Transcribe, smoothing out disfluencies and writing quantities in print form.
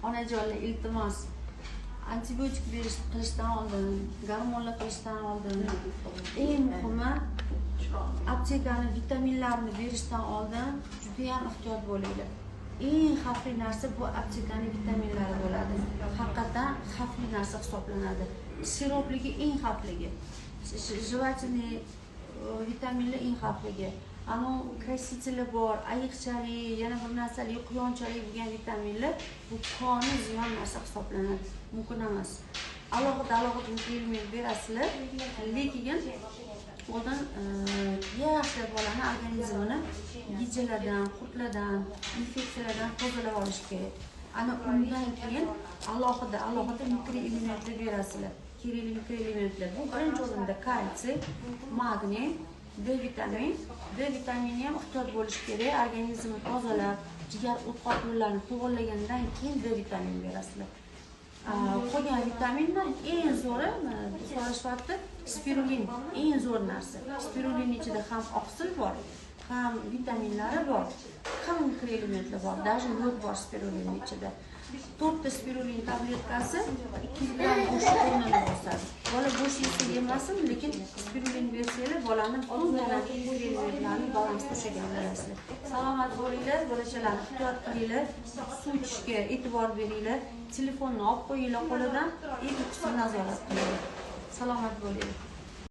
onajonlar iltimos antibiotik qilishdan oldin, gormonlar qilishdan oldin, eng muhimi aptekani vitaminlarini berishdan oldin juda ham ehtiyot bo'linglar. Eng xavfli narsa bu aptekaning vitaminlari bo'ladi. Haqiqatan xavfli narsa hisoblanadi. Siropligi eng xavfligi. Jevательный vitaminlar eng xavfligi. Ana krasители bor, ayiqchalik, yana bir narsali, quyonchalik bo'lgan vitaminlar bu qonni ziyon narsa hisoblanadi. Mumkin emas. Alohida mikroelement berasizlar, lekin odan yaxshi bolani organizmini gijjalardan, qurtlardan, infeksiyalardan tozalab olish kerak. Ana undan keyin alohida mikroelementlar berasizlar. Kerakli mikroelementlar. Bu birinchi o'rinda kalsiy, magniy, D vitamini ham ehtiyot bo'lish kerak. Organizmni tozalab, jigar o'tqoq yo'llarini to'g'irlagandan keyin D vitamini berasizlar. Qolgan vitaminlar eng zo'ri, so'rashvaqti spirulin, eng zo'r narsa. Spirulin ichida ham oqsil bor, ham vitaminlari bor, ham mikroelementlar bor, даже yod bor spirulin ichida. 4 ta spirulin tabletkasi 200 gram go'sht o'rnini bosadi. Bola go'sht yesa yemasin, lekin spirulin bersanglar bolani to'g'ri mikroelementlarni balans to'shagan bo'lasizlar. Salomat bo'linglar, bolachalarni ehtiyot qilinglar, suv ichishga e'tibor beringlar, telefonni olib qo'yinglar qo'lidan, uyqusini nazorat qilinglar. Salomat bo'linglar.